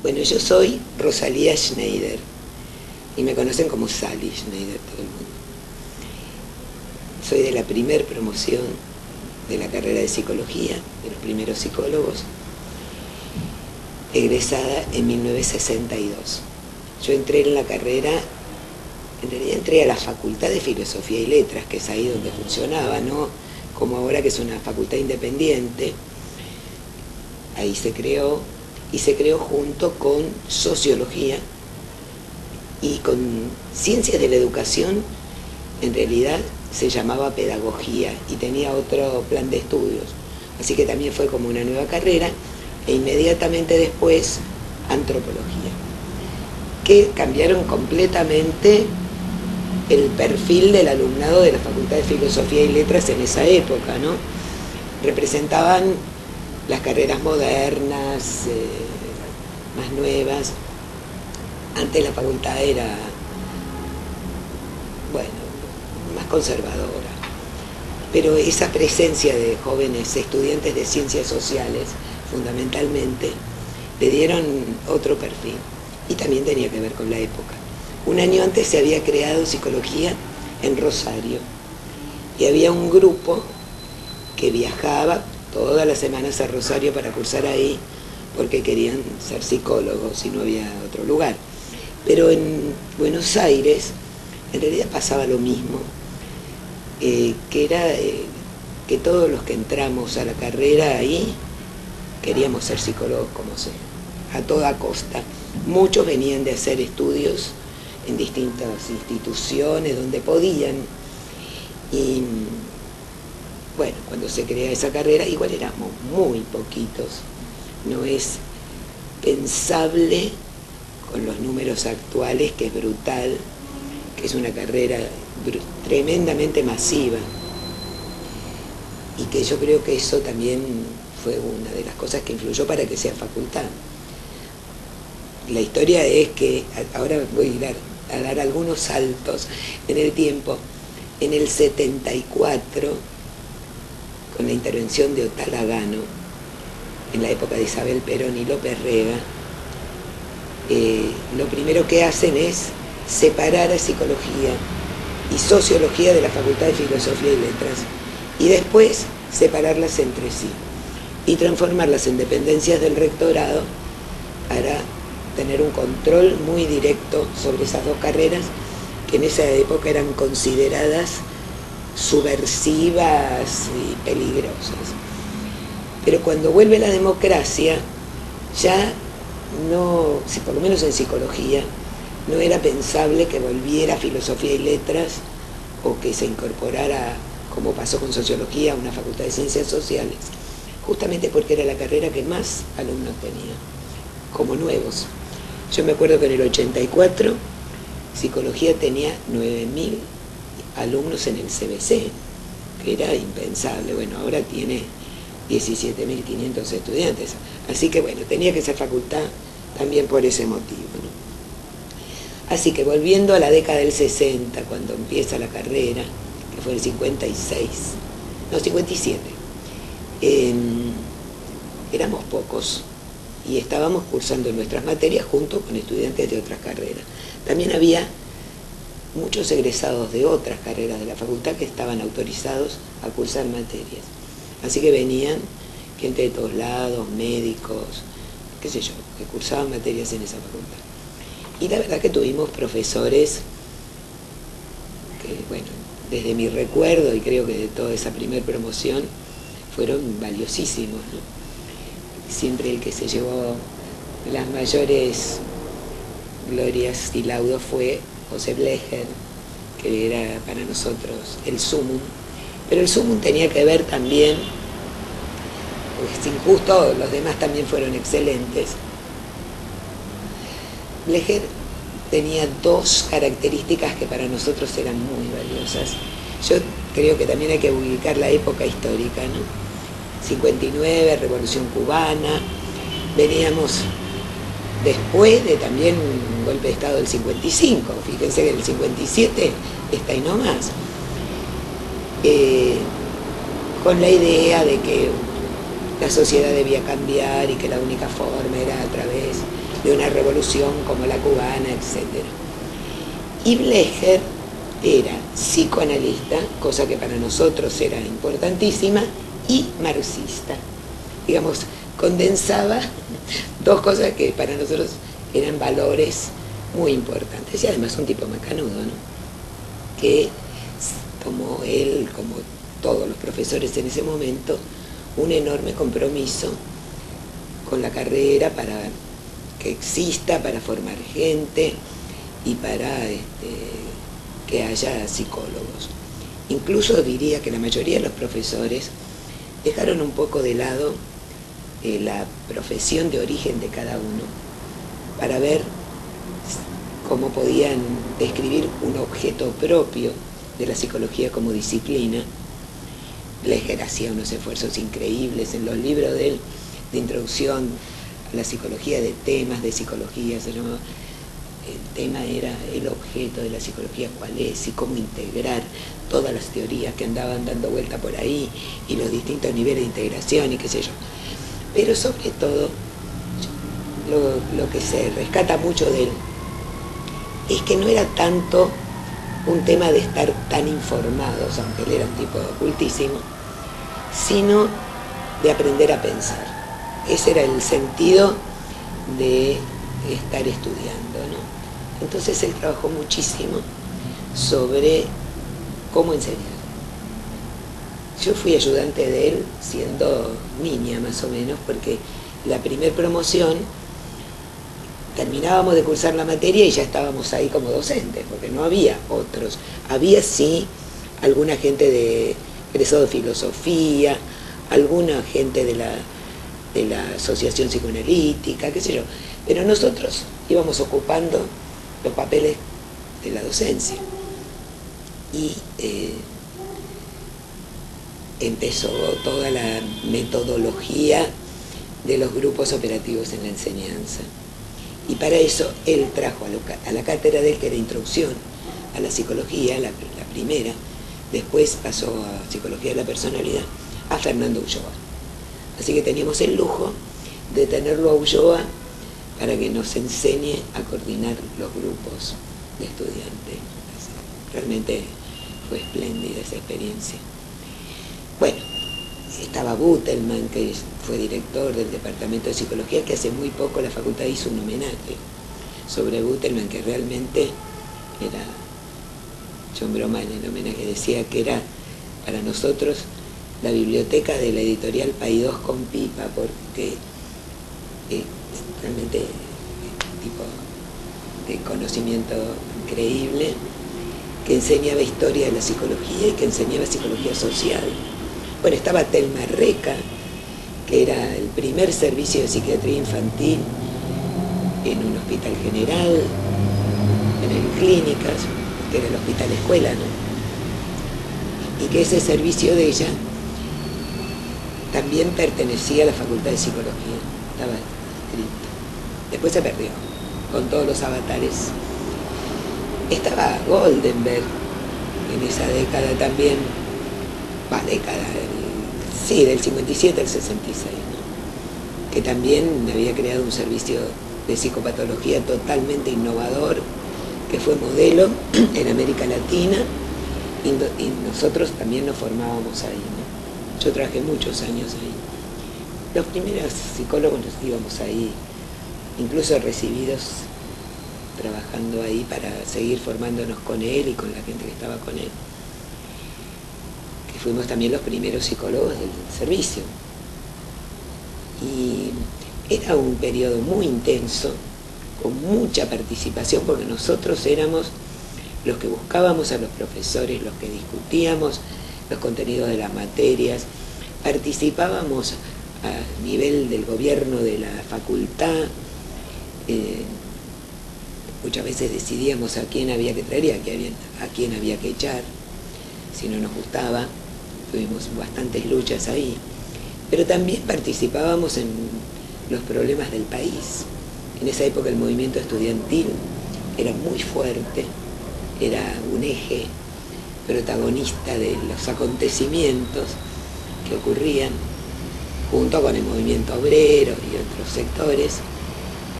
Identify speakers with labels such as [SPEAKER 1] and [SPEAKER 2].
[SPEAKER 1] Bueno, yo soy Rosalía Schneider y me conocen como Sally Schneider todo el mundo. Soy de la primer promoción de la carrera de psicología, de los primeros psicólogos, egresada en 1962. Yo entré en la carrera, en realidad entré a la Facultad de Filosofía y Letras, que es ahí donde funcionaba, ¿no? Como ahora, que es una facultad independiente. Ahí se creó, y se creó junto con Sociología y con Ciencias de la Educación. En realidad se llamaba Pedagogía y tenía otro plan de estudios, así que también fue como una nueva carrera, e inmediatamente después Antropología, que cambiaron completamente el perfil del alumnado de la Facultad de Filosofía y Letras en esa época, ¿no? Representaban las carreras modernas, más nuevas. Antes la facultad era, bueno, más conservadora, pero esa presencia de jóvenes estudiantes de ciencias sociales, fundamentalmente, le dieron otro perfil, y también tenía que ver con la época. Un año antes se había creado psicología en Rosario, y había un grupo que viajaba todas las semanas a Rosario para cursar ahí, porque querían ser psicólogos y no había otro lugar. Pero en Buenos Aires, en realidad pasaba lo mismo, que era que todos los que entramos a la carrera ahí queríamos ser psicólogos como sea, a toda costa. Muchos venían de hacer estudios en distintas instituciones donde podían, y bueno, cuando se crea esa carrera, igual éramos muy poquitos, no es pensable con los números actuales, que es brutal, que es una carrera tremendamente masiva, y que yo creo que eso también fue una de las cosas que influyó para que sea facultad. La historia es que, ahora voy a dar algunos saltos en el tiempo. En el 74, con la intervención de Otalagano, en la época de Isabel Perón y López Rega, lo primero que hacen es separar a psicología y sociología de la Facultad de Filosofía y Letras, y después separarlas entre sí y transformarlas en dependencias del rectorado para tener un control muy directo sobre esas dos carreras, que en esa época eran consideradas subversivas y peligrosas. Pero cuando vuelve la democracia, ya no, por lo menos en psicología, no era pensable que volviera Filosofía y Letras o que se incorporara, como pasó con Sociología, a una facultad de Ciencias Sociales, justamente porque era la carrera que más alumnos tenía, como nuevos. Yo me acuerdo que en el 84 Psicología tenía 9.000 alumnos en el CBC, que era impensable. Bueno, ahora tiene 17.500 estudiantes, así que bueno, tenía que ser facultad también por ese motivo, ¿no? Así que volviendo a la década del 60, cuando empieza la carrera, que fue el 56, no, 57, éramos pocos y estábamos cursando nuestras materias junto con estudiantes de otras carreras. También había muchos egresados de otras carreras de la facultad que estaban autorizados a cursar materias. Así que venían gente de todos lados, médicos, qué sé yo, que cursaban materias en esa facultad. Y la verdad que tuvimos profesores que, bueno, desde mi recuerdo, y creo que de toda esa primer promoción, fueron valiosísimos, ¿no? Siempre el que se llevó las mayores glorias y laudos fue José Blecher, que era para nosotros el sumum. Pero el sumum tenía que ver también, pues sin justo, los demás también fueron excelentes. Blecher tenía dos características que para nosotros eran muy valiosas. Yo creo que también hay que ubicar la época histórica, ¿no? 59, Revolución Cubana, veníamos después de también un golpe de Estado del 55, fíjense que el 57 está ahí nomás, con la idea de que la sociedad debía cambiar y que la única forma era a través de una revolución como la cubana, etc. Y Blecher era psicoanalista, cosa que para nosotros era importantísima, y marxista. Digamos, condensaba dos cosas que para nosotros eran valores muy importantes. Y además un tipo macanudo, ¿no? Que tomó él, como todos los profesores en ese momento, un enorme compromiso con la carrera para que exista, para formar gente y para que haya psicólogos. Incluso diría que la mayoría de los profesores dejaron un poco de lado la profesión de origen de cada uno para ver cómo podían describir un objeto propio de la psicología como disciplina. Blecher hacía unos esfuerzos increíbles en los libros de él, de introducción a la psicología, de temas de psicología, se llamaba. El tema era el objeto de la psicología, cuál es y cómo integrar todas las teorías que andaban dando vuelta por ahí y los distintos niveles de integración y qué sé yo. Pero sobre todo, lo que se rescata mucho de él es que no era tanto un tema de estar tan informados, aunque él era un tipo cultísimo, sino de aprender a pensar. Ese era el sentido de estar estudiando, ¿no? Entonces él trabajó muchísimo sobre cómo enseñar. Yo fui ayudante de él siendo niña más o menos, porque la primer promoción terminábamos de cursar la materia y ya estábamos ahí como docentes, porque no había otros. Había sí alguna gente de egresado de filosofía, alguna gente de la asociación psicoanalítica, qué sé yo, pero nosotros íbamos ocupando los papeles de la docencia. Y empezó toda la metodología de los grupos operativos en la enseñanza. Y para eso él trajo a la cátedra de él, que era Introducción a la Psicología, la primera, después pasó a Psicología de la Personalidad, a Fernando Ulloa. Así que teníamos el lujo de tenerlo a Ulloa para que nos enseñe a coordinar los grupos de estudiantes. Realmente fue espléndida esa experiencia. Bueno, estaba Butelman, que fue director del Departamento de Psicología, que hace muy poco la facultad hizo un homenaje sobre Butelman, que realmente era, yo en broma en el homenaje decía que era para nosotros la biblioteca de la editorial Paidós con Pipa, porque realmente tipo de conocimiento increíble, que enseñaba historia de la psicología y que enseñaba psicología social. Bueno, estaba Telma Reca, que era el primer servicio de psiquiatría infantil en un hospital general, en clínicas, que era el hospital escuela, ¿no? Y que ese servicio de ella también pertenecía a la Facultad de Psicología, estaba escrito. Después se perdió, con todos los avatares. Estaba Goldenberg en esa década también, del 57 al 66, ¿no? Que también había creado un servicio de psicopatología totalmente innovador, que fue modelo en América Latina, y nosotros también nos formábamos ahí, ¿no? Yo trabajé muchos años ahí. Los primeros psicólogos nos íbamos ahí, incluso recibidos trabajando ahí para seguir formándonos con él y con la gente que estaba con él. Que fuimos también los primeros psicólogos del servicio. Y era un periodo muy intenso, con mucha participación, porque nosotros éramos los que buscábamos a los profesores, los que discutíamos los contenidos de las materias, participábamos a nivel del gobierno de la facultad, muchas veces decidíamos a quién había que traer y a quién había que echar, si no nos gustaba. Tuvimos bastantes luchas ahí, pero también participábamos en los problemas del país. En esa época el movimiento estudiantil era muy fuerte, era un eje protagonista de los acontecimientos que ocurrían, junto con el movimiento obrero y otros sectores.